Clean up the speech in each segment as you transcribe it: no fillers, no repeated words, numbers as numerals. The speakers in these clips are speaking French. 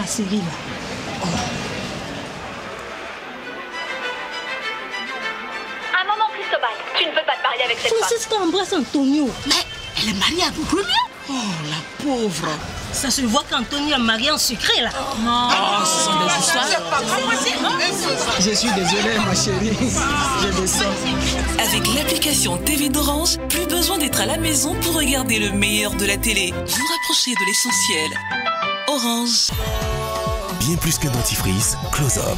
série là. Oh. Un moment, Cristobal. Tu ne veux pas te marier avec cette femme. Francisca embrasse Antonio. Mais elle est mariée à Antonio. Oh, la pauvre. Ça se voit qu'Antonio est marié en secret là. Non. Oh, ce sont des histoires. Je suis désolé, ma chérie. Je descends. Avec l'application TV d'Orange, plus besoin d'être à la maison pour regarder le meilleur de la télé. Vous rapprochez de l'essentiel. Orange. Bien plus qu'un dentifrice, Close Up.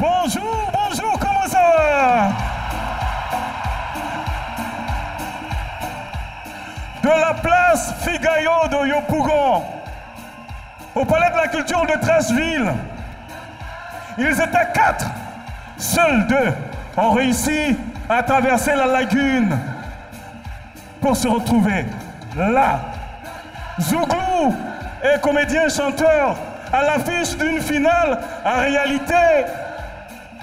Bonjour, comment ça va? De la place Figayo de Yopougon au Palais de la Culture de Treichville, ils étaient 4. Seuls 2 ont réussi à traverser la lagune pour se retrouver là. Zouglou est comédien-chanteur à l'affiche d'une finale. En réalité,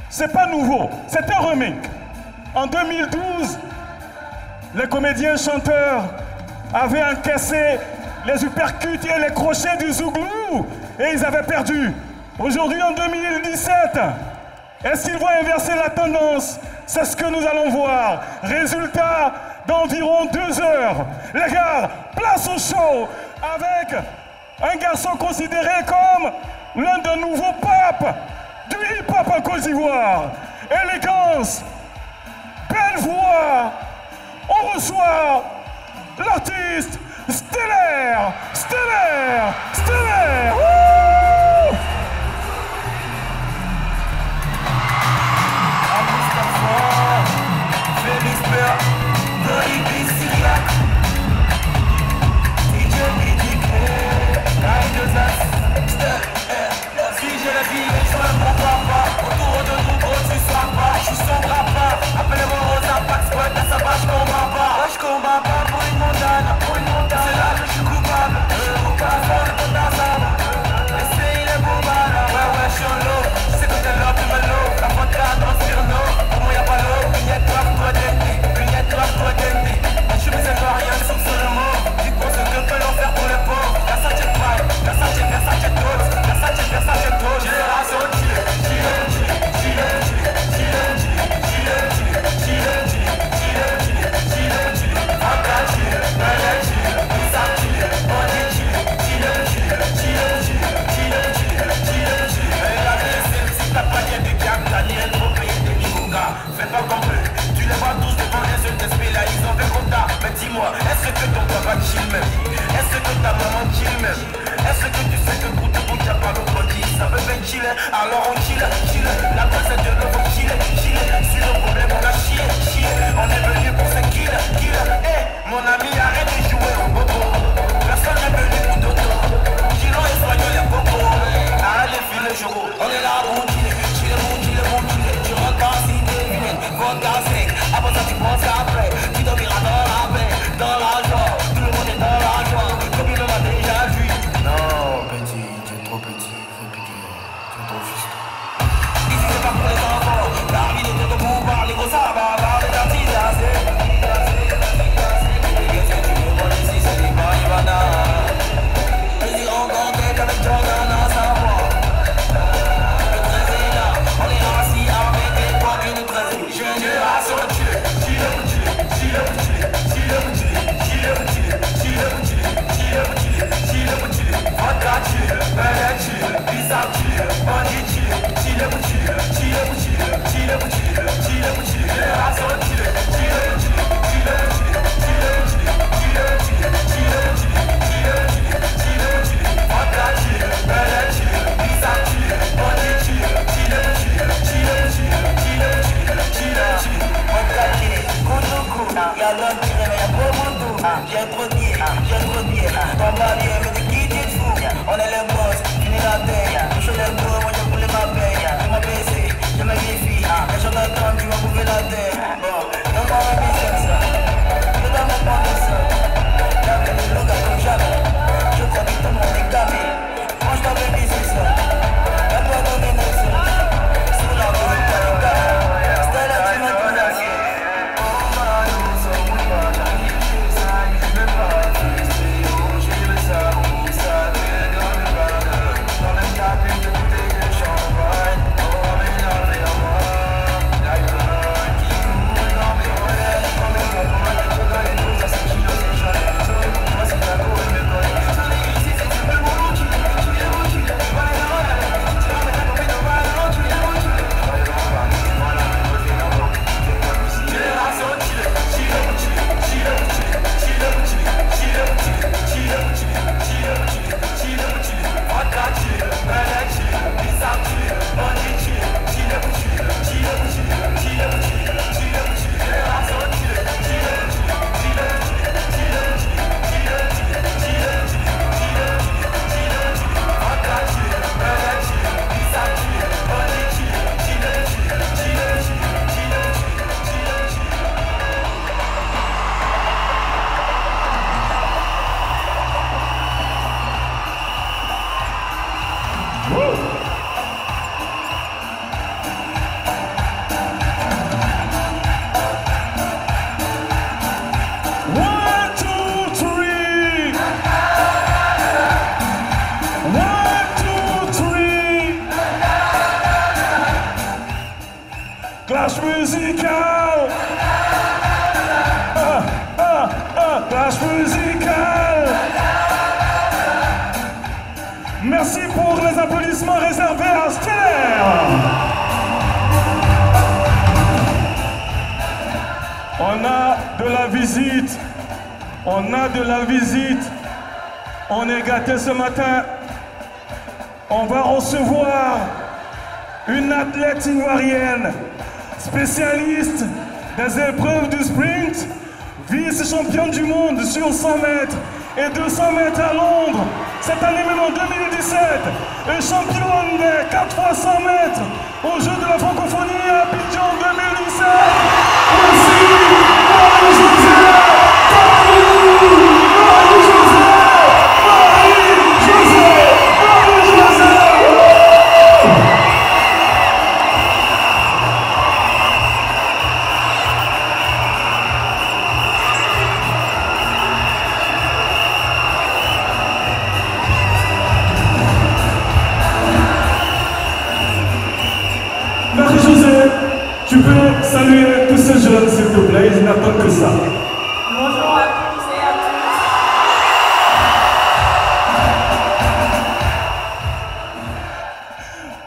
c'est pas nouveau, c'est un remake. En 2012, les comédiens-chanteurs avaient encaissé les uppercuts et les crochets du Zouglou et ils avaient perdu. Aujourd'hui, en 2017, est-ce qu'ils vont inverser la tendance? C'est ce que nous allons voir. Résultat d'environ 2 heures. Les gars, place au show avec un garçon considéré comme l'un des nouveaux papes du hip-hop en Côte d'Ivoire. Élégance, belle voix. On reçoit l'artiste Stellaire. Wouh! Si j'ai la vie, je suis un bon papa. Autour de nous, gros, tu seras pas. Je suis son papa. Appelez-moi Rosa Pax, ouais, là ça va, je combats pas pour une montagne. C'est là que je suis coupable. Je suis coupable de ton hasard. trop de billets, j'ai trop de billets. Dans ma vie, mais de qui tu te fous? On est les boss, fini la paye. Touche les beaux, moi j'ai coulé ma paye. J'ai mon PC, j'ai mes wifi. Les gens d'attente, tu vas bouffer la terre. Bon, donne-moi un business. Je dois me prendre ça. J'avais des locaux comme jamais. Je crois que tout le monde est camé. Moi je dois me business. Elle doit donner une ça. Sous la route, t'as le gars. C'était là, tu m'as tout laissé. Clash musical. Clash musical. Merci pour les applaudissements réservés à Stellaire. On a de la visite. On a de la visite. On est gâtés ce matin. On va recevoir une athlète ivoirienne, spécialiste des épreuves du sprint, vice-championne du monde sur 100 mètres et 200 mètres à Londres, cette année même en 2017, et championne des 4x100 mètres aux Jeux de la francophonie à Abidjan 2017. Merci, Marie-Josée. Marie-Josée, tu peux saluer tous ces jeunes, s'il te plaît, ils n'attendent que ça. Bonjour à tous et à tous.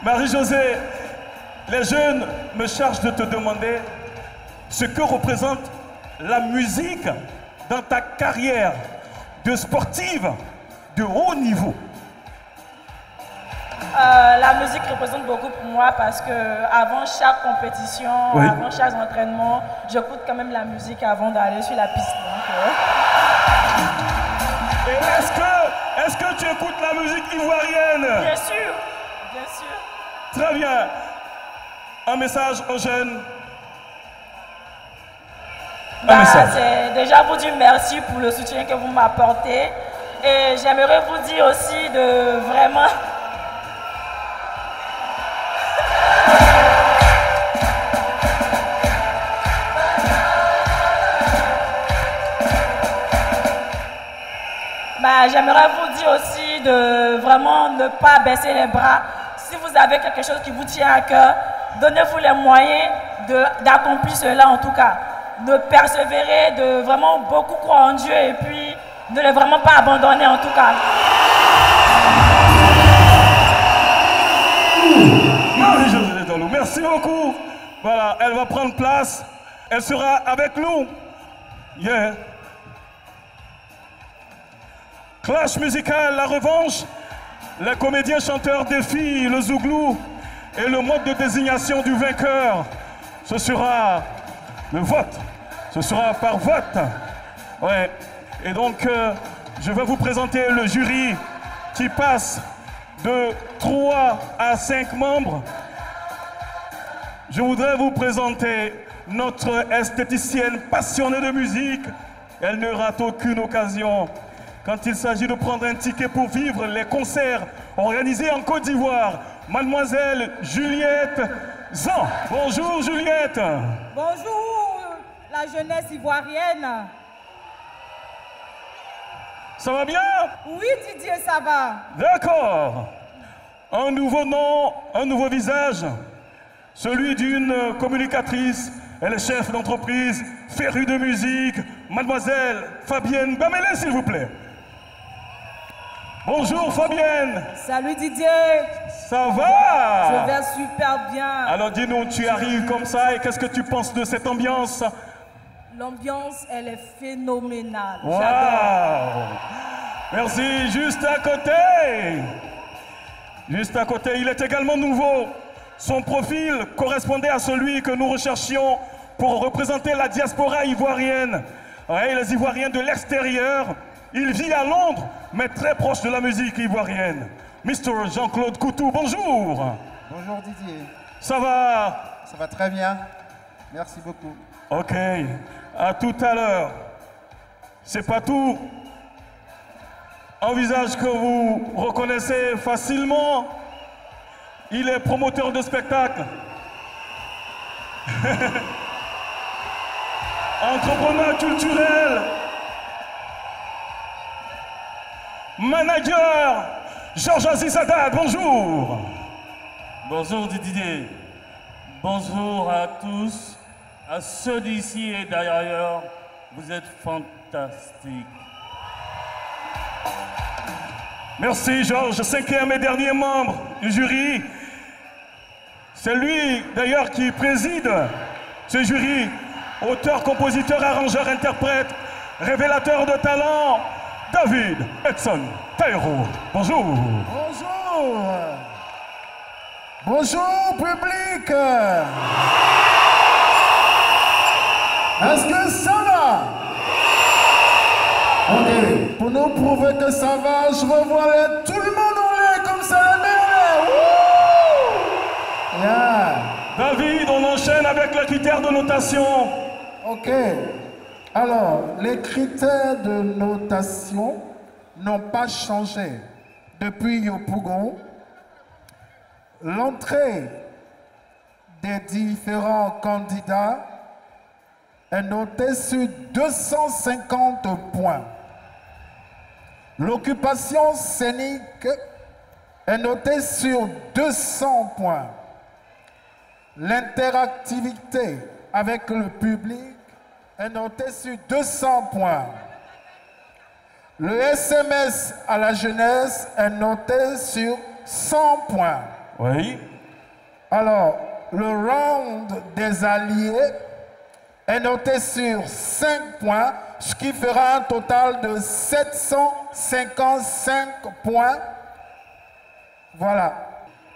Marie-Josée, les jeunes me chargent de te demander ce que représente la musique dans ta carrière de sportive de haut niveau. La musique représente beaucoup pour moi parce que avant chaque compétition, oui, avant chaque entraînement, j'écoute quand même la musique avant d'aller sur la piste. Donc, Et est-ce que tu écoutes la musique ivoirienne? Bien sûr, bien sûr. Très bien. Un message aux jeunes. C'est déjà vous dire merci pour le soutien que vous m'apportez. Et j'aimerais vous dire aussi de vraiment... J'aimerais vous dire aussi de vraiment ne pas baisser les bras. Si vous avez quelque chose qui vous tient à cœur, donnez-vous les moyens d'accomplir cela en tout cas. De persévérer, de vraiment beaucoup croire en Dieu et puis ne les vraiment pas abandonner en tout cas. Marie-Josée Dalou, merci beaucoup. Voilà, elle va prendre place. Elle sera avec nous. Yeah. Clash musical, la revanche. Les comédiens chanteurs défient le zouglou et le mode de désignation du vainqueur. Ce sera le vote. Ce sera par vote. Ouais. Et donc, je vais vous présenter le jury qui passe de 3 à 5 membres. Je voudrais vous présenter notre esthéticienne passionnée de musique. Elle ne rate aucune occasion quand il s'agit de prendre un ticket pour vivre les concerts organisés en Côte d'Ivoire. Mademoiselle Juliette Zan. Bonjour Juliette. Bonjour la jeunesse ivoirienne. Ça va bien? Oui Didier, ça va. D'accord. Un nouveau nom, un nouveau visage. Celui d'une communicatrice. Elle est chef d'entreprise, férue de musique. Mademoiselle Fabienne Bamélé, s'il vous plaît. Bonjour Fabienne. Salut Didier. Ça va? Je vais super bien. Alors dis-nous, tu arrives comme ça et qu'est-ce que tu penses de cette ambiance? L'ambiance, elle est phénoménale. Wow. Merci. Juste à côté, il est également nouveau. Son profil correspondait à celui que nous recherchions pour représenter la diaspora ivoirienne. Ouais, les Ivoiriens de l'extérieur. Il vit à Londres, mais très proche de la musique ivoirienne. Mr. Jean-Claude Coutou, bonjour. Bonjour Didier. Ça va? Ça va très bien. Merci beaucoup. Ok, à tout à l'heure. C'est pas tout. Un visage que vous reconnaissez facilement. Il est promoteur de spectacle. Entrepreneur culturel. Manager. Georges Aziz Haddad, bonjour. Bonjour Didier. Bonjour à tous. À ceux d'ici et d'ailleurs, vous êtes fantastiques. Merci Georges, 5e et dernier membre du jury. C'est lui d'ailleurs qui préside ce jury. Auteur, compositeur, arrangeur, interprète, révélateur de talent, David Edson Taïro. Bonjour. Bonjour. Bonjour public. Est-ce que ça va? Ok, pour nous prouver que ça va, je veux voir tout le monde en l'air comme ça, la mer. Yeah. David, on enchaîne avec les critères de notation. Ok. Alors, les critères de notation n'ont pas changé depuis Yopougon. L'entrée des différents candidats est notée sur 250 points. L'occupation scénique est notée sur 200 points. L'interactivité avec le public est notée sur 200 points. Le SMS à la jeunesse est noté sur 100 points. Oui. Alors, le round des alliés est noté sur 5 points, ce qui fera un total de 755 points. Voilà.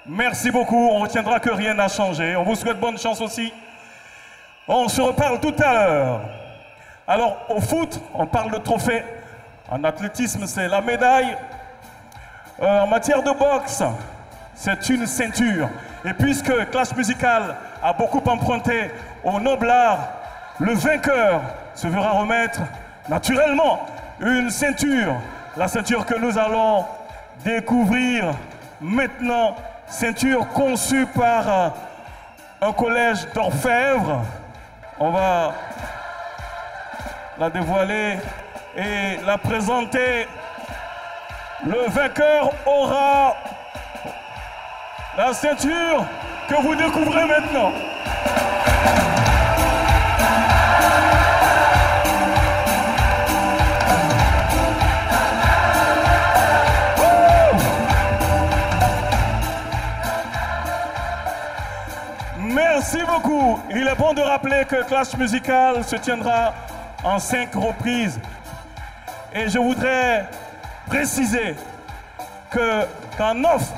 Merci beaucoup, on retiendra que rien n'a changé. On vous souhaite bonne chance aussi. On se reparle tout à l'heure. Alors, au foot, on parle de trophée. En athlétisme, c'est la médaille. En matière de boxe, c'est une ceinture. Et puisque Clash Musical a beaucoup emprunté au noble art, le vainqueur se verra remettre naturellement une ceinture. La ceinture que nous allons découvrir maintenant. Ceinture conçue par un collège d'orfèvres. On va la dévoiler et la présenter. Le vainqueur aura la ceinture que vous découvrez maintenant. Merci beaucoup. Il est bon de rappeler que Clash Musical se tiendra en 5 reprises. Et je voudrais préciser qu'en off,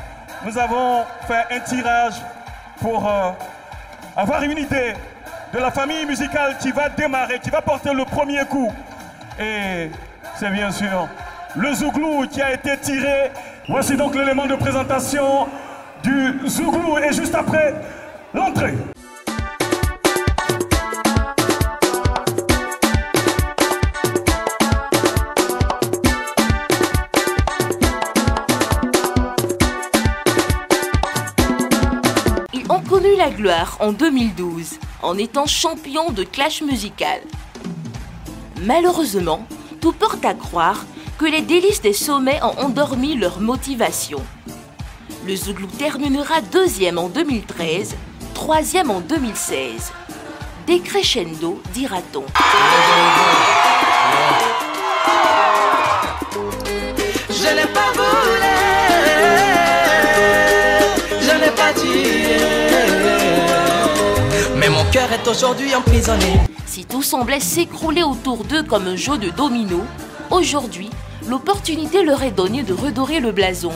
nous avons fait un tirage pour avoir une idée de la famille musicale qui va démarrer, qui va porter le premier coup. Et c'est bien sûr le Zouglou qui a été tiré. Voici donc l'élément de présentation du Zouglou et juste après l'entrée. Ils ont connu la gloire en 2012 en étant champions de Clash musical. Malheureusement, tout porte à croire que les délices des sommets ont endormi leur motivation. Le Zouglou terminera 2e en 2013, 3e en 2016. Décrescendo, dira-t-on. Je n'ai pas voulu, je n'ai pas tiré, mais mon cœur est aujourd'hui emprisonné. Si tout semblait s'écrouler autour d'eux comme un jeu de domino, aujourd'hui, l'opportunité leur est donnée de redorer le blason.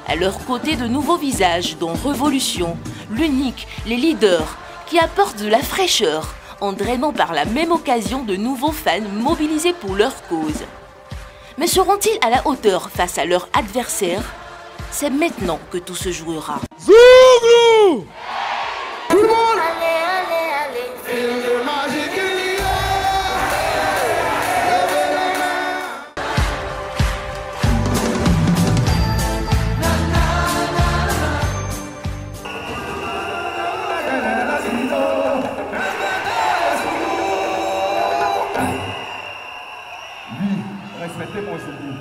À leur côté, de nouveaux visages, dont Révolution, l'Unique, les leaders, qui apportent de la fraîcheur, en drainant par la même occasion de nouveaux fans mobilisés pour leur cause. Mais seront-ils à la hauteur face à leur adversaire? C'est maintenant que tout se jouera. Zouglou! Tout le monde! Respectez mon Zouglou.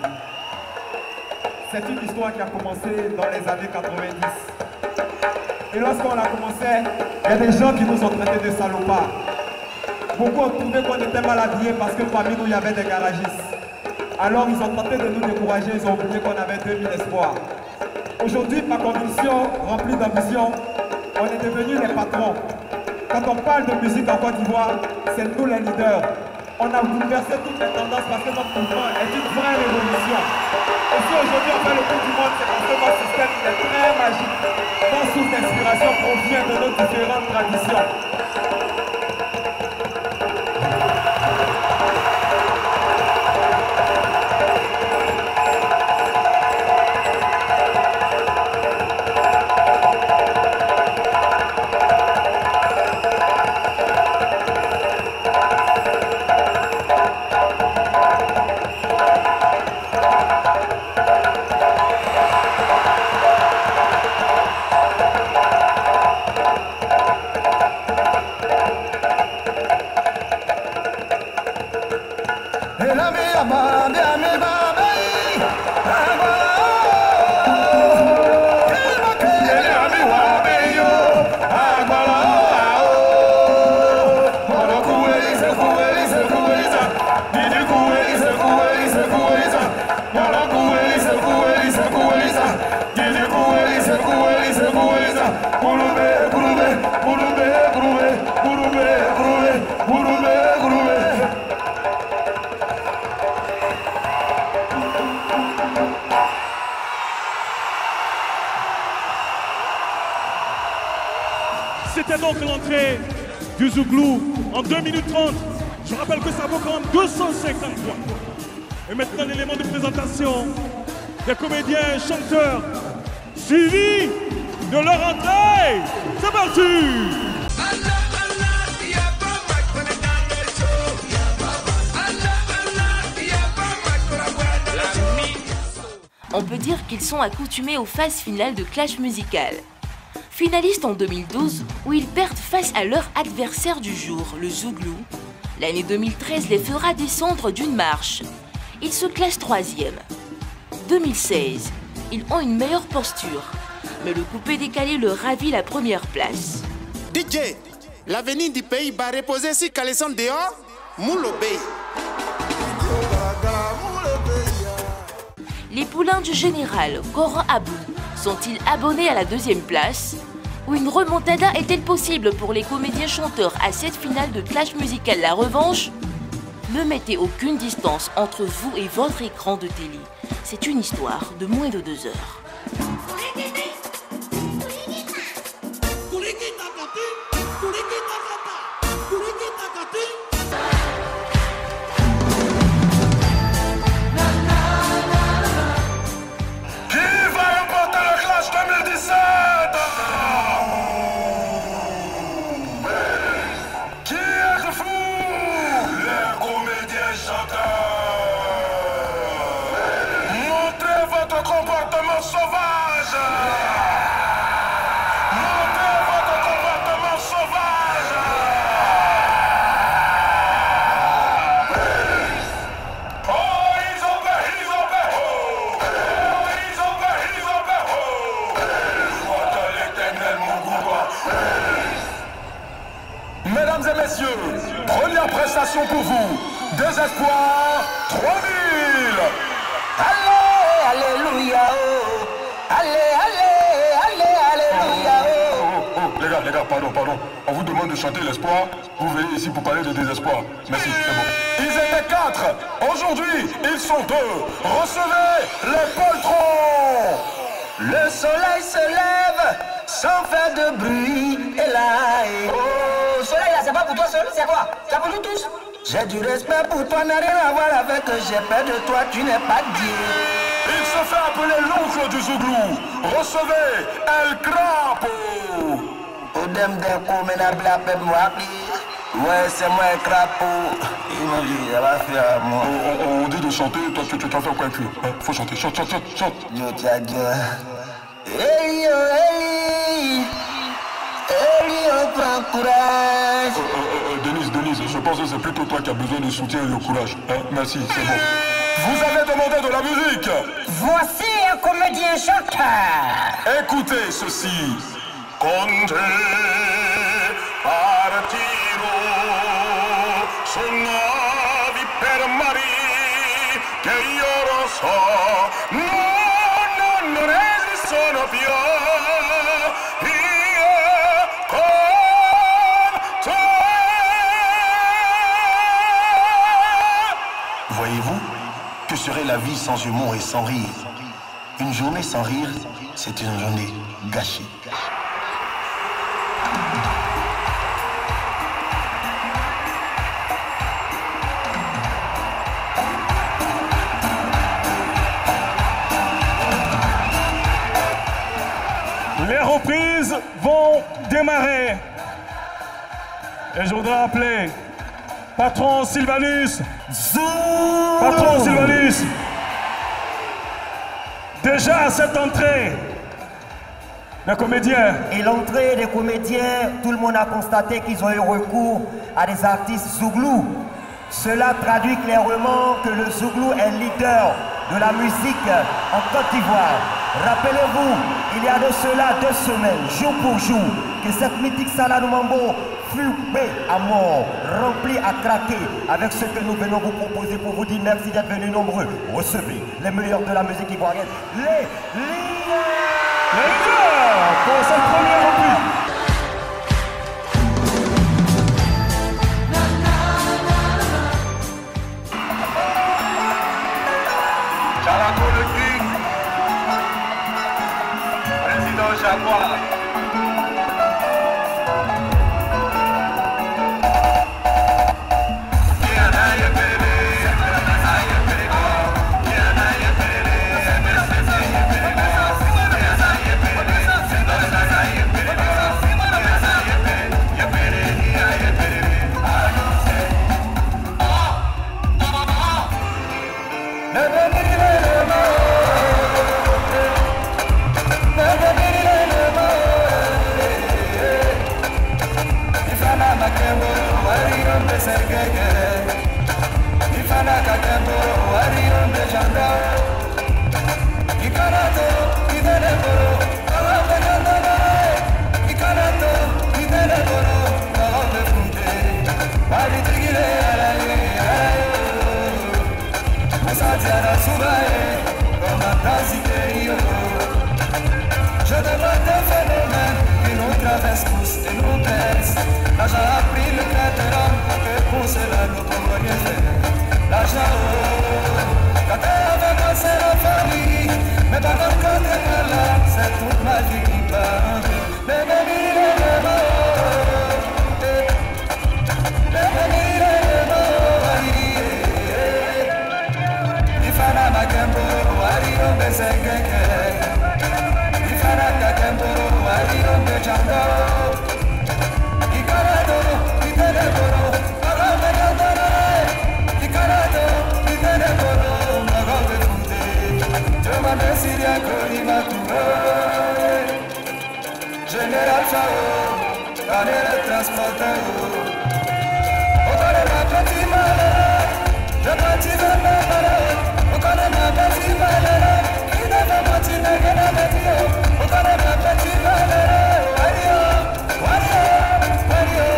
C'est une histoire qui a commencé dans les années 90. Et lorsqu'on a commencé, il y a des gens qui nous ont traités de salopards. Beaucoup ont trouvé qu'on était mal habillés parce que parmi nous, il y avait des garagistes. Alors ils ont tenté de nous décourager, ils ont oublié qu'on avait 2000 espoirs. Aujourd'hui, par conviction, remplie d'ambition, on est devenus les patrons. Quand on parle de musique en Côte d'Ivoire, c'est nous les leaders. On a bouleversé toutes les tendances parce que notre mouvement est une vraie révolution. Et si aujourd'hui on fait le tour du monde, c'est parce que notre système est très magique. Notre source d'inspiration provient de nos différentes traditions. C'était donc l'entrée du Zouglou en 2 minutes 30. Je rappelle que ça vaut quand même 250 points. Et maintenant l'élément de présentation des comédiens et chanteurs suivi de leur entrée. C'est parti! On peut dire qu'ils sont accoutumés aux phases finales de Clash musical. Finalistes en 2012, où ils perdent face à leur adversaire du jour, le Zouglou, l'année 2013 les fera descendre d'une marche. Ils se classent 3e. 2016, ils ont une meilleure posture, mais le coupé décalé leur ravit la première place. DJ, l'avenir du pays va reposer sur Calisson dehors, Moulobé. Les poulains du général Goran Abou sont-ils abonnés à la 2e place? Ou une remontada est-elle possible pour les comédiens chanteurs à cette finale de Clash musical La Revanche? Ne mettez aucune distance entre vous et votre écran de télé. C'est une histoire de moins de 2 heures. Mesdames et messieurs, première prestation pour vous. Désespoir 3000. Allez, alléluia, oh. Allez, alléluia, oh. Les gars, pardon. On vous demande de chanter l'espoir. Vous venez ici pour parler de désespoir. Merci, c'est bon. Ils étaient 4. Aujourd'hui, ils sont 2. Recevez les poltrons. Le soleil se lève sans faire de bruit. Et là, oh, soleil là, c'est pas pour toi seul, c'est quoi? C'est pour nous tous. J'ai du respect pour toi, n'a rien à voir avec que j'ai peur de toi, tu n'es pas Dieu. Il se fait appeler l'oncle du Zouglou. Recevez El Crapo. Odem d'un menable à peine moi. Ouais, c'est moi El Crapo. Il m'a dit, ça va faire moi. On dit de chanter, toi tu vas faire quoi avec lui? Faut chanter, chante. Yo, tiens, Dieu. Eli, on prend courage. Denise, je pense que c'est plutôt toi qui as besoin de soutien et de courage. Merci, c'est bon. Vous avez demandé de la musique. Voici un comédien chanteur. Écoutez ceci. Conte partiro sono navi per mari che io lo so. Non resistono più. Voyez-vous, que serait la vie sans humour et sans rire? Une journée sans rire, c'est une journée gâchée. Les reprises vont démarrer. Et je voudrais appeler Patron Sylvanus. Patron Sylvanus. Déjà à cette entrée, les comédiens. Et l'entrée des comédiens, tout le monde a constaté qu'ils ont eu recours à des artistes Zouglou. Cela traduit clairement que le Zouglou est leader de la musique en Côte d'Ivoire. Rappelez-vous, il y a de cela 2 semaines, jour pour jour, que cette mythique Salade Mambo fut à mort, remplie à craquer avec ce que nous venons vous proposer pour vous dire merci d'être venus nombreux. Recevez les meilleurs de la musique ivoirienne, les leaders pour cette première reprise. Chalaco le King, président Jaguar. Je devrais des phénomènes qui nous traversent tous et nous baissent. Là j'ai appris le caractère que pour cela nous pouvons rien faire. L'argent, quand t'es avec moi c'est la famille. Mais par contre quand t'es pas là, c'est toute ma vie qui part. Mais baby, Ifana Magambo, Wario Bezengenge. Ifana Kagambo, Wario Bejando. Ikarado, Iteneboro, Arabe Yandere. Ikarado, Iteneboro, Arabe Funde. Demande Syria Korima Touré. Général Chao, Canel Transporteur. Okare ma petit malheur, je petit malheur. Okare ma petit malheur, qui ne va pas t'y neger la météo. Okare ma petit malheur, Wario, Wario, Wario.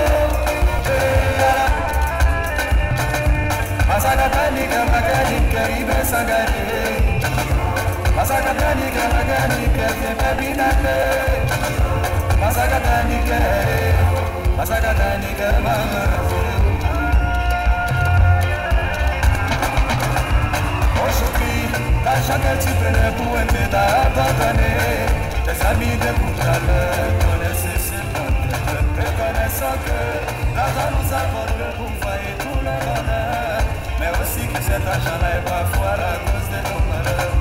L'argent nous accorde pour foyer tout le bonheur, mais aussi que cet argent-là est parfois la cause de nos malheurs.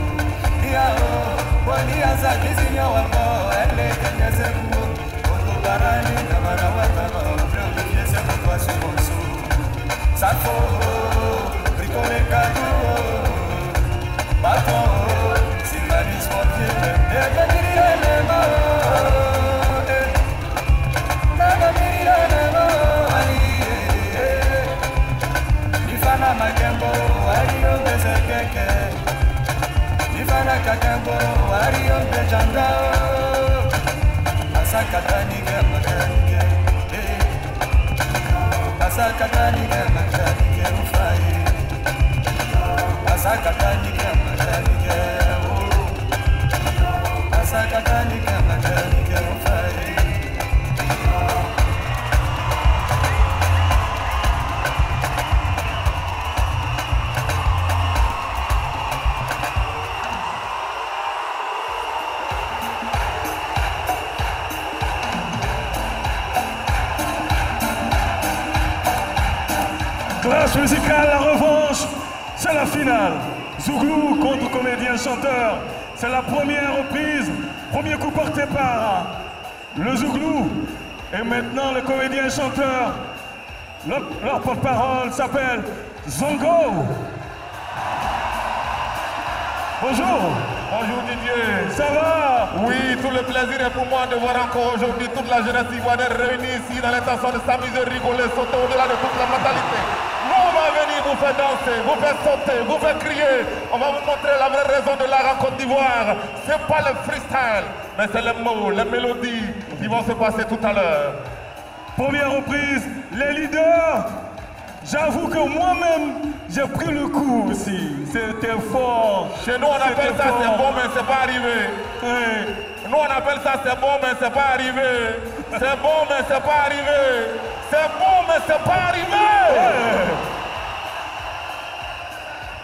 Yao, Waliaza, Kizinyo, Wako, elle est gagnée, c'est pour Otobarani, Kamara, Watama, Préoccupé, c'est pour toi, c'est mon sou. Safo, Ricole, Kato, Baton, Sylvanis, Mortier, Nagagiri, Nemo, Nagagiri, Nemo, Nifana, Makembo, Ario, Bezekeke. Nifana Kakembo, Ario de Jandao, Asakatanike, Makanike, Asakatanike, Makanike, Ufai, Asakatanike, Makanike, Asakatanike, Makanike, Ufai. Classe musicale, la revanche, c'est la finale. Zouglou contre comédien-chanteur. C'est la première reprise, premier coup porté par le Zouglou. Et maintenant le comédien-chanteur, leur porte-parole s'appelle Zongo. Bonjour. Bonjour Didier. Ça va? Oui, tout le plaisir est pour moi de voir encore aujourd'hui toute la jeunesse ivoirienne réunie ici dans l'intention de s'amuser, rigoler, sauter au-delà de toute la mentalité. Nous, on va venir vous faire danser, vous faire sauter, vous faire crier. On va vous montrer la vraie raison de l'art en Côte d'Ivoire. C'est pas le freestyle, mais c'est les mots, les mélodies qui vont se passer tout à l'heure. Première reprise, les leaders. J'avoue que moi-même, j'ai pris le coup aussi. C'était fort. Chez nous, on appelle ça c'est bon, mais c'est pas arrivé. Hey. Nous, on appelle ça c'est bon, mais c'est pas arrivé. C'est bon, mais c'est pas arrivé. C'est bon, mais c'est pas arrivé. Hey.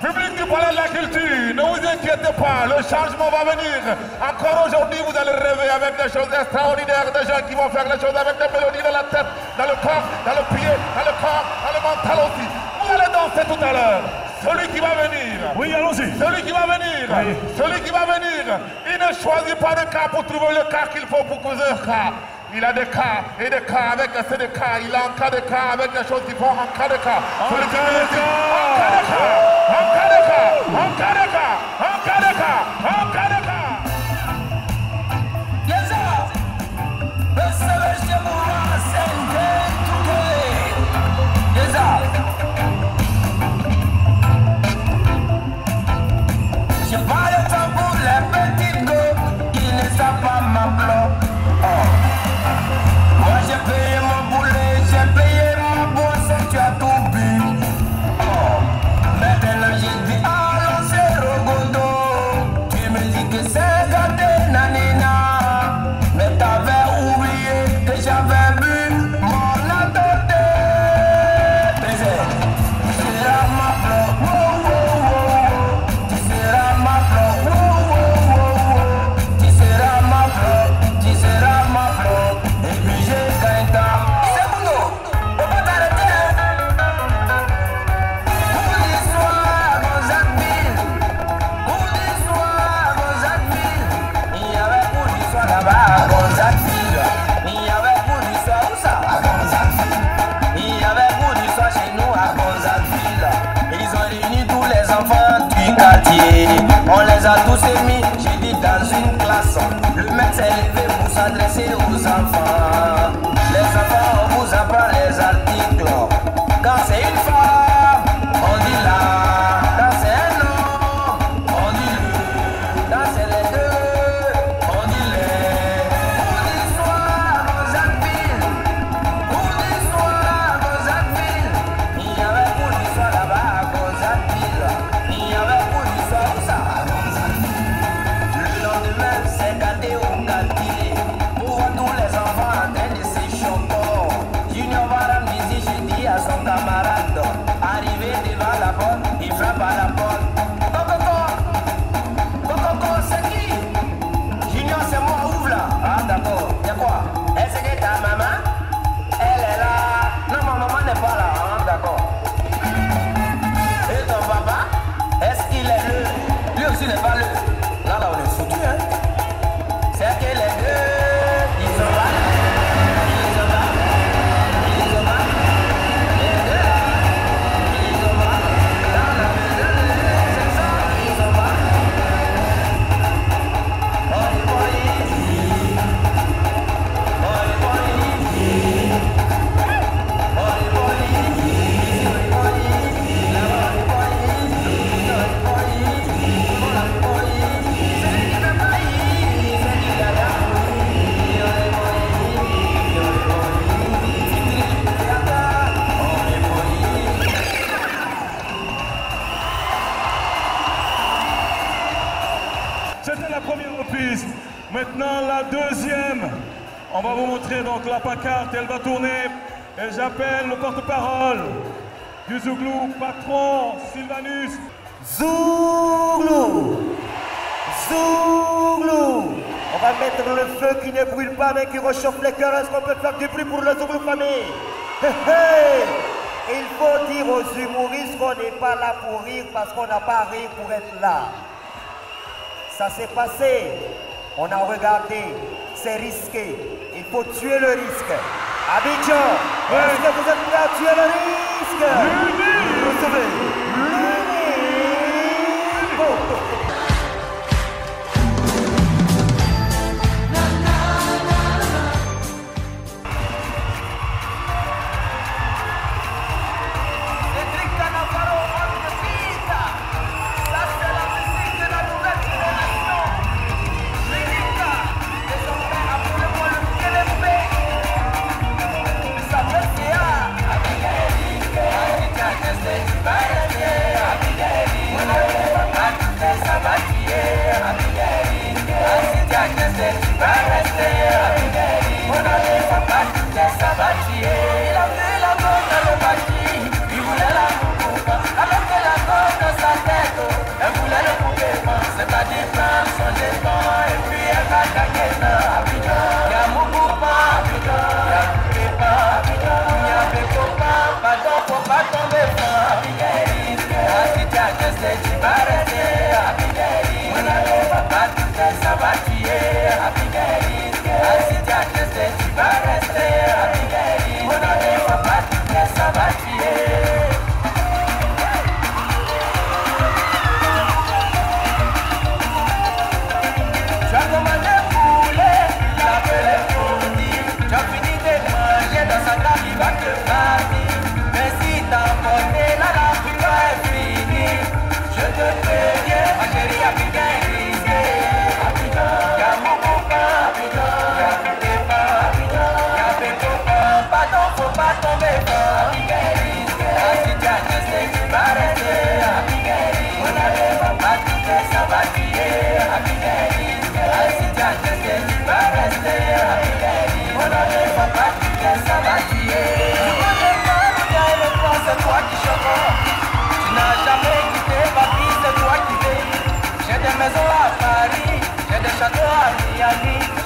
Public du Palais de la Culture, ne vous inquiétez pas, le changement va venir. Encore aujourd'hui, vous allez rêver avec des choses extraordinaires, des gens qui vont faire les choses avec des mélodies dans la tête, dans le corps, dans le pied, dans le corps, dans le mental aussi. Vous allez danser tout à l'heure. Celui qui va venir. Oui, allons-y. Celui qui va venir. Oui. Celui qui va venir. Il ne choisit pas de cas pour trouver le cas qu'il faut pour causer un cas. Il a des cas et des cas avec des cas. Il a un cas de cas avec des choses qui font un cas de cas. Un cas de cas. Un cas de cas. Un cas de cas. Un cas de cas. Un cas de cas. Yes, sir. Let's celebrate the Mouras and get together. Yes, sir. J'ai pas le temps pour les petites go qui ne savent pas m'appeler. Moi j'ai payé mon boulet, j'ai payé ma boisson, tu as tout bu. Maintenant j'ai dit allons c'est Rogodo. Tu me dis que c'est gâté nanina, mais t'avais oublié que j'avais bu mon adopté. Tu seras ma fleur, wow, wow, wow. Tu seras ma fleur, wow, wow, wow. Tu seras ma fleur, tu seras ma fleur. Et puis j'ai gagné ta. C'est boulot, on va t'arrêter. Pour l'histoire, Gonzague-Ville. Pour l'histoire, Gonzague-Ville. Il y avait pour l'histoire là-bas à Gonzague-Ville. Il y avait pour l'histoire où ça? À Gonzague-Ville. Il y avait pour l'histoire chez nous à Gonzague-Ville. Ils ont réuni tous les enfants du quartier. On les a tous émis, j'ai dit dans une classe. Le maître s'est levé pour s'adresser aux enfants. Les enfants, on vous apprend les articles. Quand c'est une femme, on dit là. Quand c'est un homme, on dit le. Quand c'est les deux, on dit les. Pour l'histoire, Gonzague-Ville. Pour l'histoire, Gonzague-Ville. Il y avait pour l'histoire là-bas à Gonzague-Ville. Il y avait pour l'histoire où ça à Gonzague-Ville. Le lendemain, c'est gâté au quartier. Pour voir tous les enfants en train de s'échapper. Junior Varam disait, je dis à son camarade. On va vous montrer donc la pancarte, elle va tourner. Et j'appelle le porte-parole du Zouglou, patron Sylvanus. Zouglou! Zouglou! On va mettre le feu qui ne brûle pas mais qui réchauffe les cœurs. Est-ce qu'on peut faire du bruit pour le Zouglou famille? Il faut dire aux humoristes qu'on n'est pas là pour rire parce qu'on n'a pas à rire pour être là. Ça s'est passé, on a regardé, c'est risqué. Il faut tuer le risque. Abidjan, est-ce que vous êtes prêts à tuer le risque? Recevez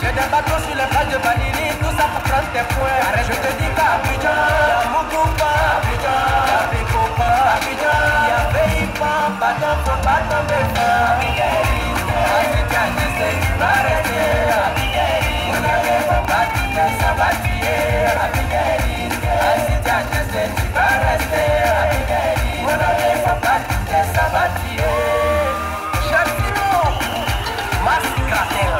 j'ai des bateaux sur les plages de Banini, tout ça pour prendre tes points. Arrête, je te dis qu'Abidjan, y'a Moukoupa, Abidjan, y'a Bécopa, Abidjan, y'a Béipa, pardon, faut pas tomber fort. Si tu as essayé, tu vas rester. On n'avait pas battu, ça va tuer. Si tu as essayé, tu vas rester. On n'avait pas battu, ça va tuer. Chef Simon, Mascratel.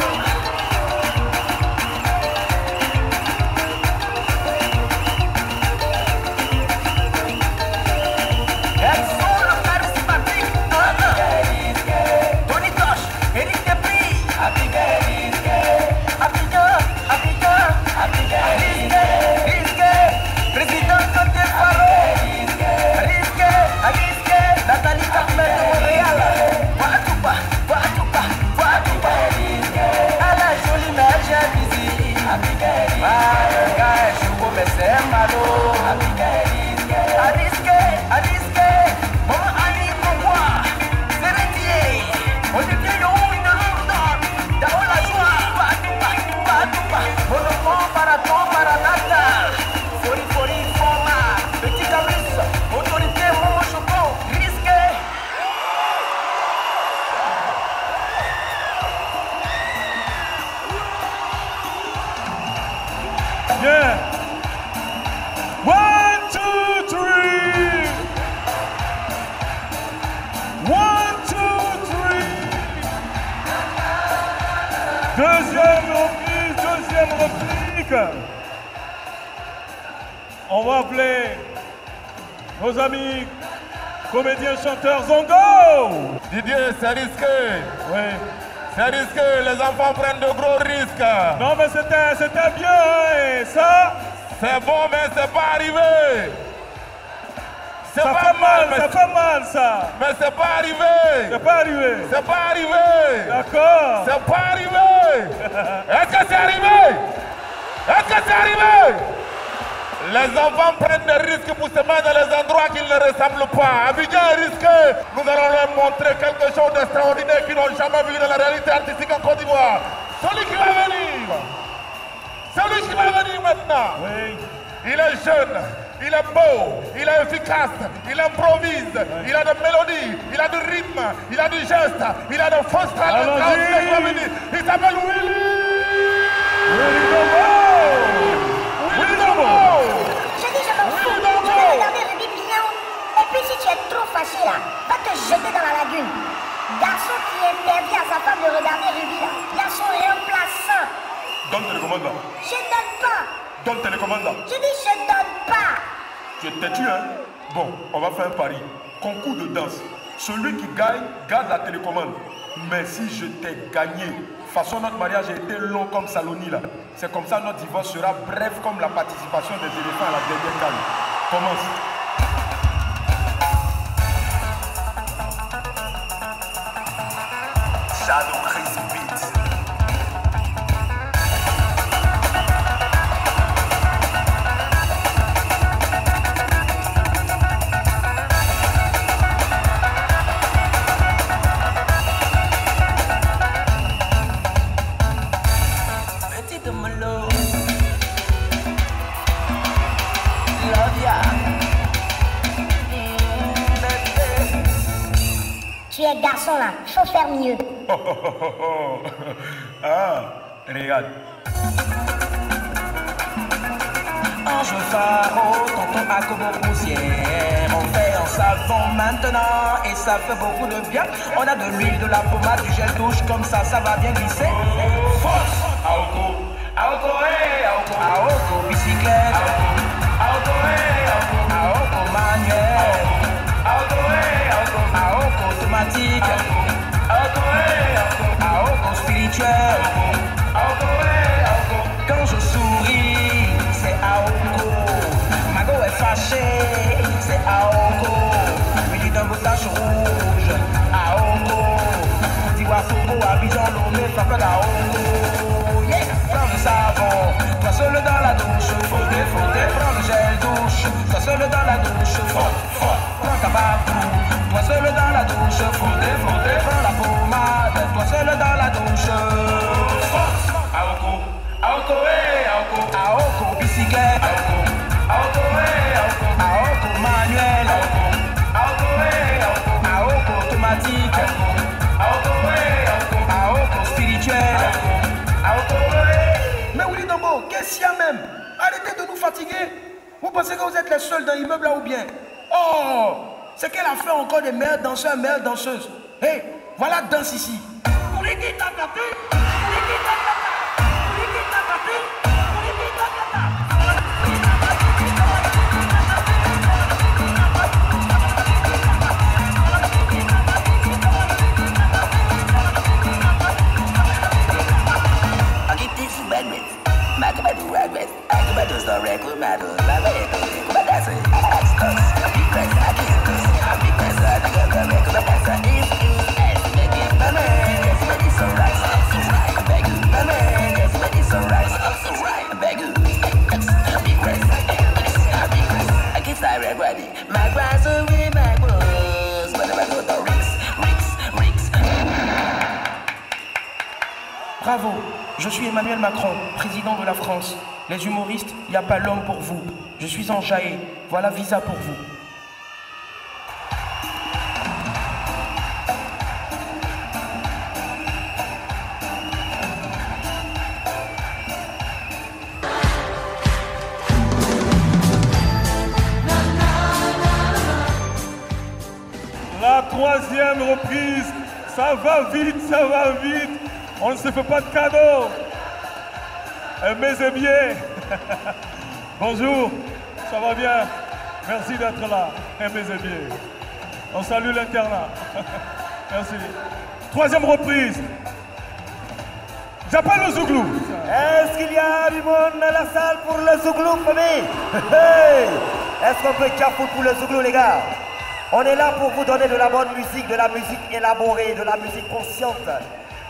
Yeah. 1, 2, 3. 1, 2, 3. Deuxième réplique. On va appeler nos amis comédiens chanteurs Zongo. Didier, c'est risqué. Oui. C'est risqué, les enfants prennent de gros risques. Non mais c'était bien, hein, ça. C'est bon, mais c'est pas arrivé. Ça fait mal, ça fait mal ça. Mais c'est pas arrivé. C'est pas arrivé. C'est pas arrivé. D'accord. C'est pas arrivé. Est-ce que c'est arrivé? Est-ce que c'est arrivé? Les enfants prennent des risques pour se mettre dans les endroits qui ne les ressemblent pas. Abidjan est risqué. Nous allons leur montrer quelque chose d'extraordinaire qu'ils n'ont jamais vu dans la réalité artistique en Côte d'Ivoire. Celui qui va venir. Celui qui va venir maintenant. Oui. Il est jeune, il est beau, il est efficace, il improvise, il a de mélodies, il a du rythme, il a du geste, il a de fausses talents. Il s'appelle Willy. Willy Dombo. Willy Dombo. Je dis je m'en fous, je vais regarder le biblion. Et puis si tu es trop fâché là, va te jeter dans la lagune. Garçon qui interdit à sa femme de regarder Ruby là. Garçon remplaçant. Donne télécommande là. Je donne pas. Donne télécommande là. Je dis je donne pas. Tu es têtu hein? Bon, on va faire un pari. Concours de danse. Celui qui gagne, garde la télécommande. Mais si je t'ai gagné, de toute façon notre mariage a été long comme Saloni là. C'est comme ça notre divorce sera bref comme la participation des éléphants à la dernière canne. Commence. Shadow Crazy Beats. Tu es garçon là, faut faire mieux. Ah, regarde. Ange pharo, tonton Akobo poussière. On fait un savon maintenant et ça fait beaucoup de bien. On a de l'huile, de la pommade, du gel douche, comme ça va bien glisser. Force! Aoko, Aoko, Aoko, Aoko, bicyclette. Aoko, Aoko, Aoko, manuel. Aoko, Aoko, Aoko, automatique. Aoko, Aoko, Aoko, spirituel. Aoko, Aoko, quand je souris, c'est Aoko. Mago est fâché, c'est Aoko. Lui d'un beau tache rouge, Aoko. Diwa Fogo, Abidjan, Lomé, frappe Aoko. Yeah, prends le savon, toi seul dans la douche. Frotter, frotter, prends le gel douche. Toi seul dans la douche, frotte, frotte. Prends ta babou, toi seul dans la douche. Frotter, frotter, prends la pommade. Toi seul dans la douche. Frotte, Aoko, Aoko, Aoko, Aoko, bicyclette. Aoko, Aoko, Aoko, manuel. Aoko, Aoko, Aoko, automatique. Aoko, Aoko, Aoko, spirituel. Aoko. Mais Willy Dombo, qu'est-ce qu'il y a même? Arrêtez de nous fatiguer. Vous pensez que vous êtes les seuls dans l'immeuble là ou bien? Oh, c'est qu'elle a fait encore des meilleurs danseurs, meilleures danseuses. Hé, voilà danse ici. Bravo, je suis Emmanuel Macron, président de la France. Les humoristes, il n'y a pas l'homme pour vous. Je suis en Jaé, voilà visa pour vous. La troisième reprise, ça va vite, ça va vite. On ne se fait pas de cadeaux. Mes amis, bonjour, ça va bien? Merci d'être là, mes amis. On salue l'internat. Merci. Troisième reprise. J'appelle le Zouglou. Est-ce qu'il y a du monde dans la salle pour le Zouglou, famille? Hey! Est-ce qu'on peut capot pour le Zouglou, les gars? On est là pour vous donner de la bonne musique, de la musique élaborée, de la musique consciente.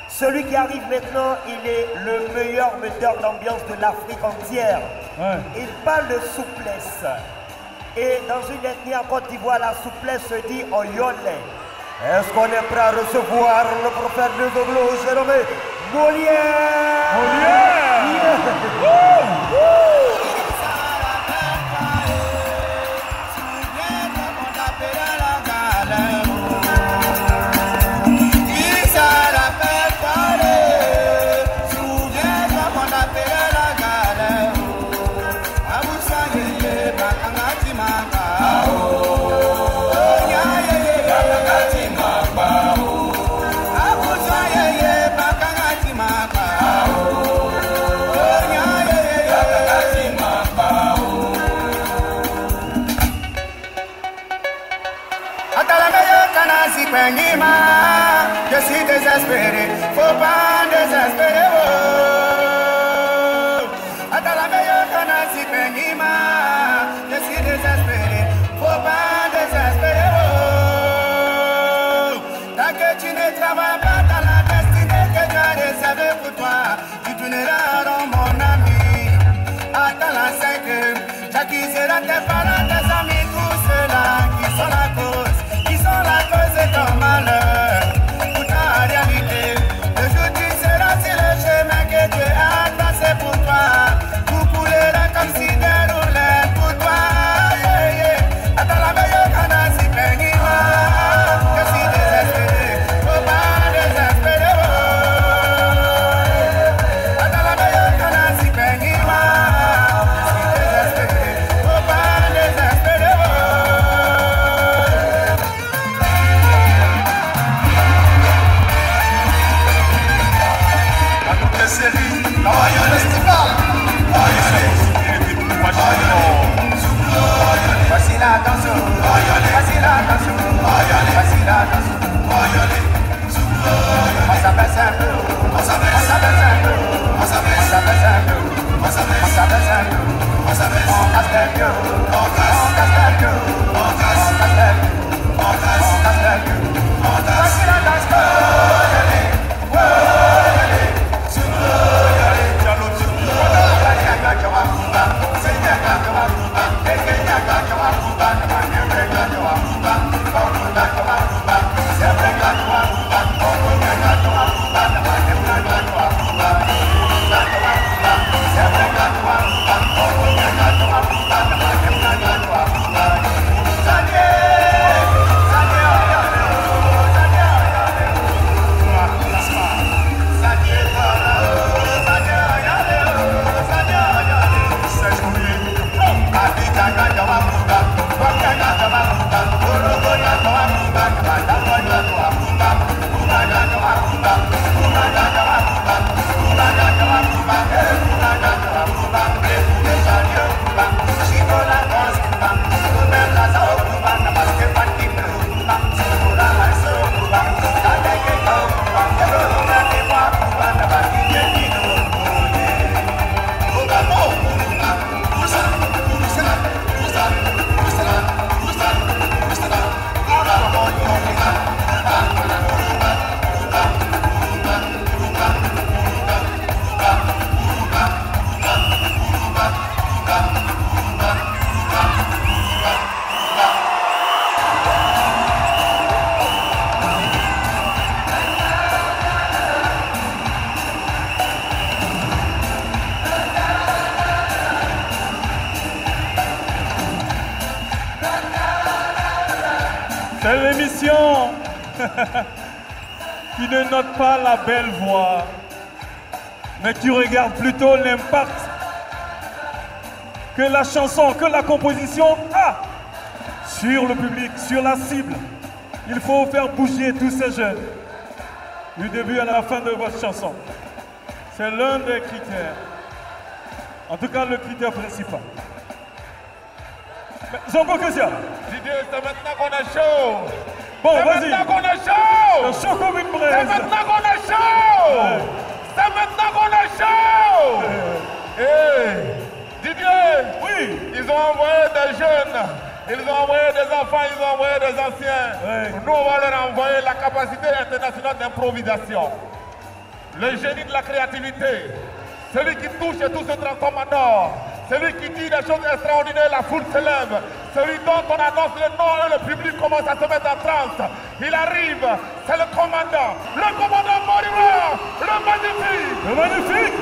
Celui qui arrive maintenant, il est le meilleur metteur d'ambiance de l'Afrique entière. Ouais. Il parle de souplesse. Et dans une ethnie en Côte d'Ivoire, la souplesse se dit oyole. Est-ce qu'on est prêt à recevoir le prophète de Zoglo, j'ai nommé Molière? Molière! Je suis désespéré, faut pas désespérer. Attends la meilleure canasi penima. Je suis désespéré, faut pas désespérer. Tant que tu ne travailles pas dans la destinée que Dieu a réservée pour toi, tu tourneras dans mon ami. Attends la 5, j'accuserai tes parents, tes amis, tous ceux-là qui sont la cause, de ton malheur. Pour ta réalité, le jour tu seras sur le chemin que Dieu a tracé pour toi. Tout coulera comme si déroulait pour toi. Attends la meilleure canasi penima. Je suis désespéré, faut pas désespérer. Attends la meilleure canasi penima. Je suis désespéré, faut pas désespérer. Voici la danse, voici la danse, voici la danse. On s'appelle simple, on s'appelle simple, on s'appelle simple, on s'appelle simple, on casse les gueux, on casse les gueux, on casse les gueux, on casse les gueux. Voici la danse. C'est l'émission qui ne note pas la belle voix, mais qui regarde plutôt l'impact que la chanson, que la composition a sur le public, sur la cible. Il faut faire bouger tous ces jeunes, du début à la fin de votre chanson. C'est l'un des critères, en tout cas le critère principal. Zongo Kessia. Didier, c'est maintenant qu'on a chaud. Bon, vas-y. C'est maintenant qu'on a chaud. C'est chaud comme une braise. C'est maintenant qu'on a chaud. Ouais. C'est maintenant qu'on a chaud. Didier, oui, ils ont envoyé des jeunes, ils ont envoyé des enfants, ils ont envoyé des anciens. Ouais. Nous, on va leur envoyer la capacité internationale d'improvisation. le génie de la créativité, celui qui touche et tout se transforme en or, celui qui dit des choses extraordinaires, la foule se lève, celui dont on annonce le nom et le public commence à se mettre en transe. Il arrive, c'est le commandant Morira, le magnifique, le magnifique.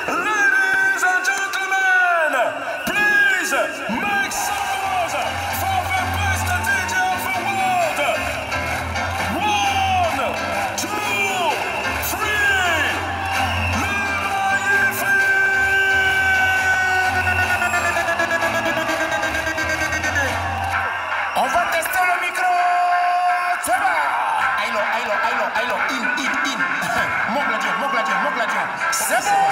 Ladies and gentlemen, please make some noise for the best DJ of the world. 1, 2, 3, on va tester le micro. C'est bon. Aïlo, in. Mon gladien. C'est bon.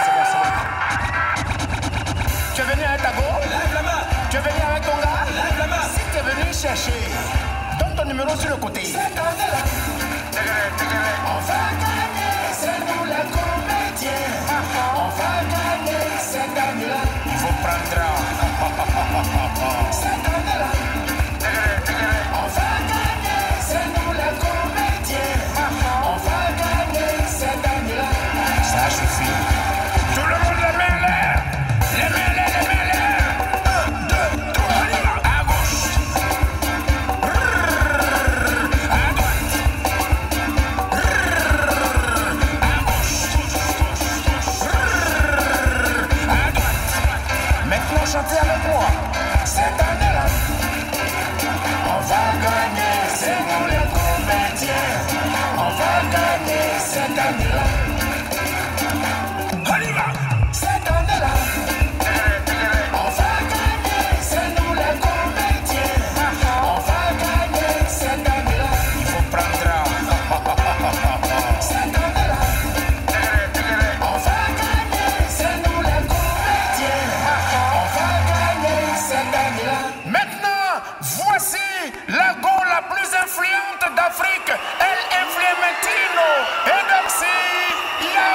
Tu es venu avec ta go? Lève la main. Tu es venu avec ton gars? Lève la main. Si tu es venu chercher, donne ton numéro sur le côté. On va gagner, c'est nous les comédiens. On va gagner cette année-là. Il faut prendre. Cette année-là. On va gagner, c'est nous les comédiens. On va gagner cette année-là. Ça suffit. Tout le monde les met l'air. Les mains l'air. 1, 2, 3, on y va. À gauche. À droite. À gauche. À droite. Maintenant chantez avec moi. Cette année-là. On va gagner, c'est nous les comédiens. On va gagner cette année-là. On y va. Cette année-là. On va gagner, c'est nous les comédiens. On va gagner cette année-là. Il faut prendre. Cette année-là. On va gagner, c'est nous les comédiens. On va gagner cette année-là. Maintenant, voici la go la plus influente d'Afrique, El Influementino et Doxy. Yo!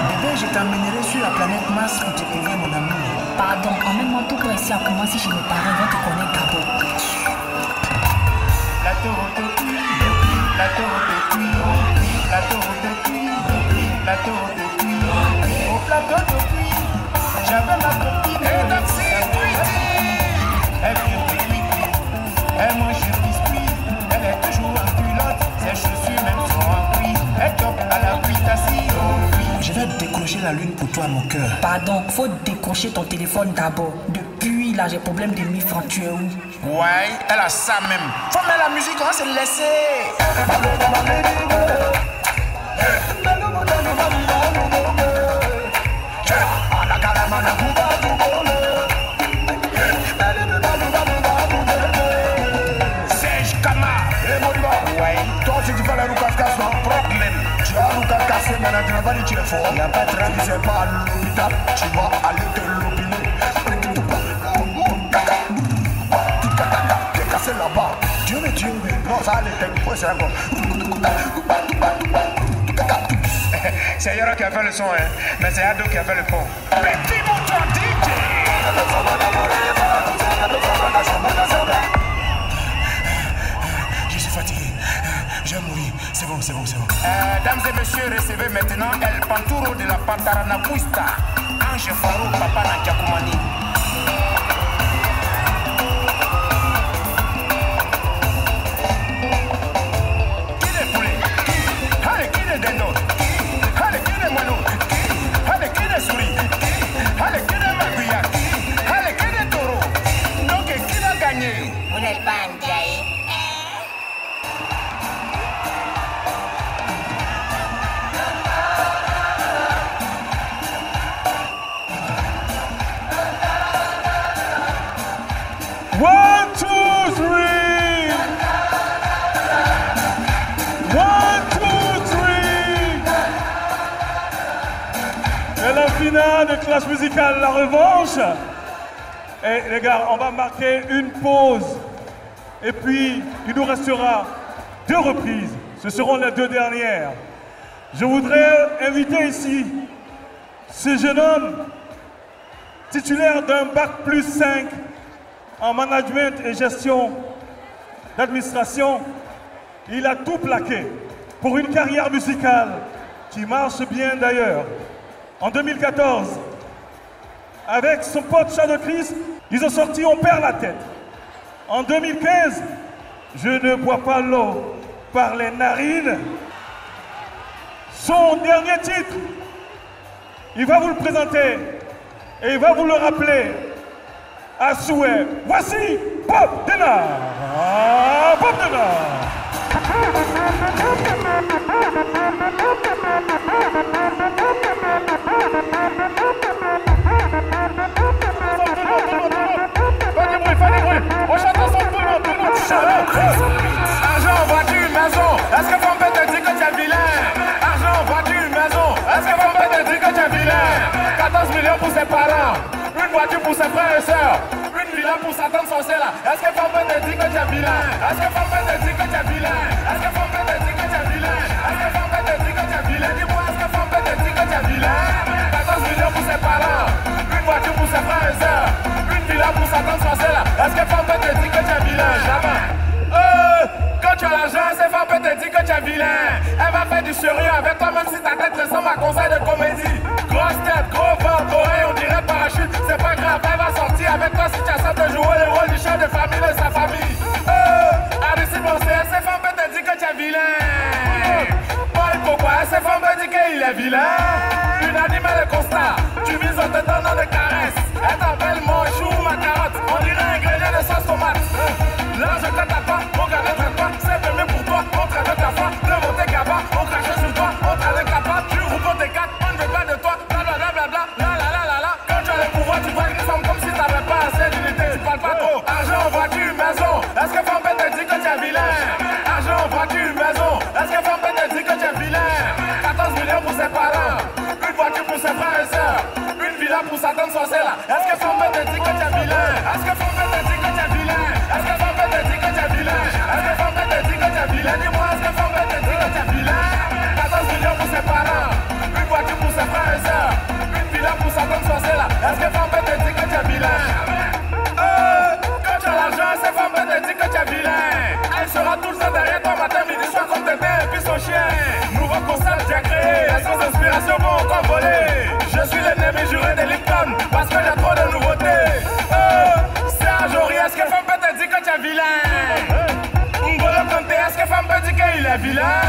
Bébé, je t'emmènerai sur la planète Mars pour découvrir mon amour. Pardon, emmène-moi tout pour ici à comment si chez mes parents vont te connaître d'abord. La tour de cuir, la tour de cuir, la tour de cuir, la tour de cuir. Au plateau de cuir, j'avais ma copine. Et Doxy, elle vient de cuir, elle mange du biscuit, elle est toujours en culotte, ses chaussures même sont en cuir, elle tombe à la cuitassie. Je vais décrocher la lune pour toi, mon cœur. Pardon, faut décrocher ton téléphone d'abord. Depuis là, j'ai problème de 1000 francs. Tu es où? Ouais, elle a ça même. Faut mettre la musique, on va se laisser. Serge Kama. Ouais, toi si tu fais la Lucas casse, non, propre même. Tu vas Lucas casser, maintenant tu vas pas dire tu es fort. Il n'y a pas de travail, c'est pas à l'hôpital. Tu vas aller te l'opiner. Tu es cassé là-bas. Dieu me tue. Non, ça allait te couper, c'est encore. C'est Yara qui a fait le son, hein. Mais c'est Ado qui a fait le pont. Petit bouton DJ. Je suis fatigué. Je vais mourir. C'est bon. Dames et messieurs, recevez maintenant El Panturo de la Pantaranapuista. Ange Farou, Papa Nankiakoumani. Qui est poulet? Allez, qui est dendo? Allez, qui est moineau? Allez, qui est souris? Allez, qui est magouilla? Allez, qui est taureau? Donc, qui va gagner? Vous n'êtes pas un gay. One, two, three. C'est la finale de classe musicale, la revanche. Et les gars, on va marquer une pause. Et puis, il nous restera 2 reprises. Ce seront les 2 dernières. Je voudrais inviter ici ce jeune homme titulaire d'un bac+5 en management et gestion d'administration. Il a tout plaqué pour une carrière musicale qui marche bien d'ailleurs. En 2014, avec son pote Shadow Chris, ils ont sorti On perd la tête. En 2015, Je ne bois pas l'eau par les narines. Son dernier titre, il va vous le présenter et il va vous le rappeler à souhait. Voici Bob Denard. Bob Denard. Fais du bruit. On chante ensemble tout le monde. Argent, voiture, maison. Est-ce que Femme te dit que tu es vilain? Argent, voiture, maison. Est-ce que Femme te dit que tu es vilain? 14 millions pour ses parents. Une voiture pour ses frères et sœurs. Une villa pour sa tante sorcière. Est-ce que Femme te dit que tu es vilain? Est-ce que Femme te dit que tu es vilain? Est-ce que Femme te dit que tu es vilain? Est-ce que Femme te dit que tu es vilain? Dis-moi, est-ce que Femme te dit que tu es vilain? 14 millions pour ses parents. Une voiture pour ses frères et sœurs. Une villa pour sa tante sorcière. Est-ce que Femme te dit que tu es vilain? Jamais. Quand tu as l'argent, cette femme peut te dire que tu es vilain. Elle va faire du sérieux avec toi même si ta tête ressemble à un conseil de comédie. Grosse tête, gros ventre, oreille, on dirait parachute. C'est pas grave, elle va sortir avec toi si tu as ça de jouer le rôle du chef de famille de sa famille. Arrête penser, cette femme peut te dire que tu es vilain. Paul pourquoi cette femme peut dire qu'il est vilain. Unanime le constat, tu vises en te donnant des caresses. Elle t'appelle mon chou ou ma carotte. On dirait ingrédient de sauce tomate. Là je te tape pas, on garde le toi. C'est permis pour toi, on traite ta foi. Le monter gaba, on crache sur toi. On traite capable, tu roules tes quatre. On ne veut pas de toi, blablabla. La. Quand tu as le pouvoir, tu vois une femme comme si t'avais pas assez d'unité. Tu parles pas trop. Argent, voiture, maison. Est-ce que femme peut te dire que tu es vilain? Argent, voiture, maison. Est-ce que femme peut te dire que tu es vilain? 14 millions pour ses parents. Une voiture pour ses frères et sœurs. Une villa pour sa tante sorcière. Est-ce que femme peut te dire que tu es vilain? Est-ce que femme peut te dire que tu es vilain? Est-ce que femme peut te dire que tu es vilain? Est-ce que femme peut te dire que tu es vilain? Dis-moi, est-ce que femme peut te dire que tu es vilain? 14 millions pour ses parents. Une voiture pour ses frères et sœurs. Une villa pour sa tante sorcière. Est-ce que femme peut te dire que tu es vilain? Quand tu as l'argent, cette femme peut te dire que tu es vilain. Elle sera tout le temps derrière toi matin, midi, soir comme Tété et puis son chien. Nouveau concept j'ai créé, sans inspiration vont encore voler. Je suis l'ennemi juré de Lipton parce que j'ai trop de nouveautés. Serge Aurier, est-ce que femme peut te dire que tu es vilain? N'Golo Kanté, est-ce que femme peut dire qu'il est vilain?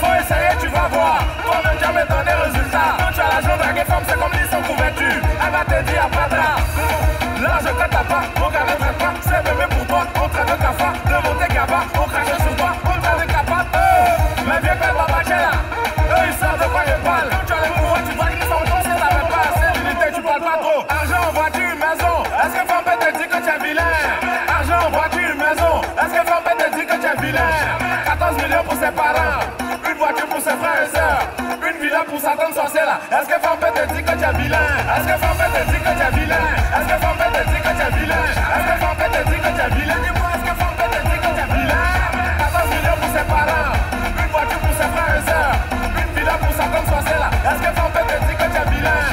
Faut essayer, tu vas voir. Toi-même jamais donné des résultats. Quand tu as l'argent draguer femme, c'est comme lire sans couverture. Elle va te dire pas de là. Là je te tape pas, on garde le pas. C'est bébé pour toi, on traite de ta foi. De monter gaba, on crache sur toi, on traite de capable. Mais viens pas babacher là. Eux ils savent de quoi je parle. Quand tu as le pouvoir, tu vois qu'ils sont comme si t'avais pas assez d'unité, tu parles pas trop. Argent, voiture, maison. Est-ce que femme peut te dire que tu es vilain? Argent, voiture, maison. Est-ce que femme peut te dire que tu es vilain? 14 millions pour ses parents. Une voiture pour ses frères et sœurs. Une villa pour sa tante sorcière. Est-ce que femme peut te dire que tu es vilain? Est-ce que femme peut te dire que tu es vilain? Est-ce que femme peut te dire que tu es vilain? Est-ce que femme peut te dire que tu es vilain? Dis-moi, est-ce que femme peut te dire que tu es vilain? 14 millions pour ses parents. Une voiture pour ses frères et sœurs. Une villa pour sa tante sorcière. Est-ce que femme peut te dire que tu es vilain?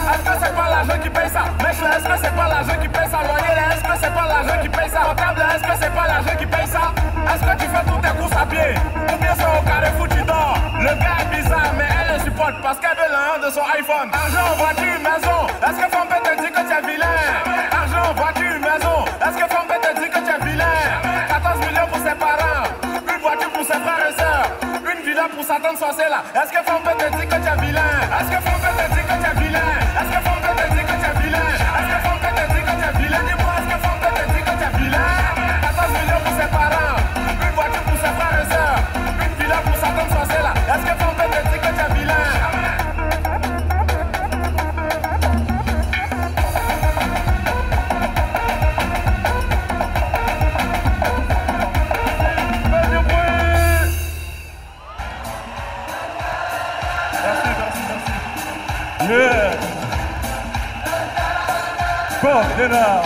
Est-ce que c'est pas l'argent qui paye ça? Mèche là, est-ce que c'est pas l'argent qui paye ça? Loyer là, est-ce que c'est pas l'argent qui paye ça? Comptable là, est-ce que c'est pas l'argent qui paye ça? Est-ce que tu fais toutes tes courses à pied? Ou bien c'est au Carrefour tu dors? Le gars est bizarre mais elle le supporte parce qu'elle veut l'un de son iPhone. Argent, voiture, maison. Est-ce que femme peut te dire que tu es vilain? Argent, voiture, maison. Est-ce que femme peut te dire que tu es vilain? 14 millions pour ses parents. Une voiture pour ses frères et sœurs. Une villa pour sa tante sorcière. Est-ce que femme peut te dire que tu es vilain? Est-ce que femme peut te dire que tu es vilain? Est-ce que femme peut te dire que tu es vilain? Est-ce que femme peut te dire que tu es vilain? Dis-moi, est-ce que femme peut te dire que tu es vilain? 14 millions pour ses parents. Une voiture pour ses frères et sœurs. Une villa pour sa tante sorcière. Est-ce que femme peut te dire que tu es vilain? Yeah. Bob Denard.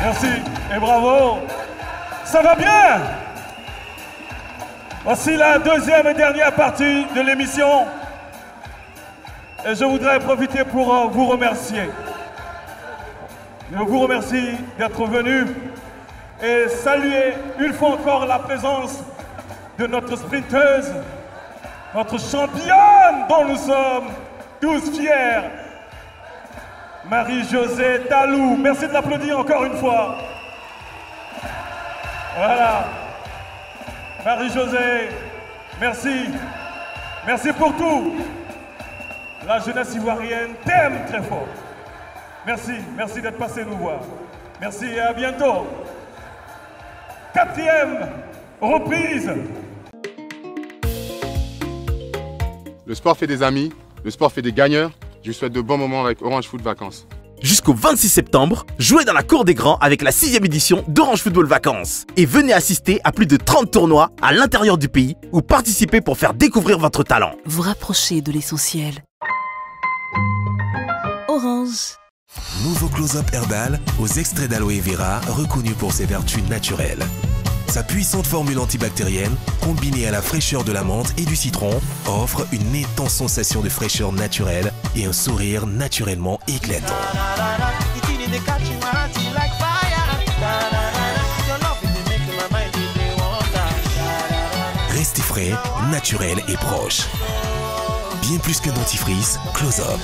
Merci et bravo. Ça va bien? Voici la deuxième et dernière partie de l'émission. Et je voudrais profiter pour vous remercier. Je vous remercie d'être venus et saluer une fois encore la présence de notre sprinteuse, notre championne dont nous sommes tous fiers, Marie-Josée Talou. Merci de l'applaudir encore une fois. Voilà. Marie-Josée, merci. Merci pour tout. La jeunesse ivoirienne t'aime très fort. Merci, merci d'être passé nous voir. Merci et à bientôt. 4e reprise. Le sport fait des amis, le sport fait des gagneurs. Je vous souhaite de bons moments avec Orange Foot Vacances. Jusqu'au 26 septembre, jouez dans la cour des grands avec la 6e édition d'Orange Football Vacances. Et venez assister à plus de 30 tournois à l'intérieur du pays ou participer pour faire découvrir votre talent. Vous rapprochez de l'essentiel. Orange. Nouveau Close-Up Herbal aux extraits d'aloe vera reconnus pour ses vertus naturelles. Sa puissante formule antibactérienne, combinée à la fraîcheur de la menthe et du citron, offre une intense sensation de fraîcheur naturelle et un sourire naturellement éclatant. Restez frais, naturel et proche. Bien plus qu'un dentifrice, Close-Up.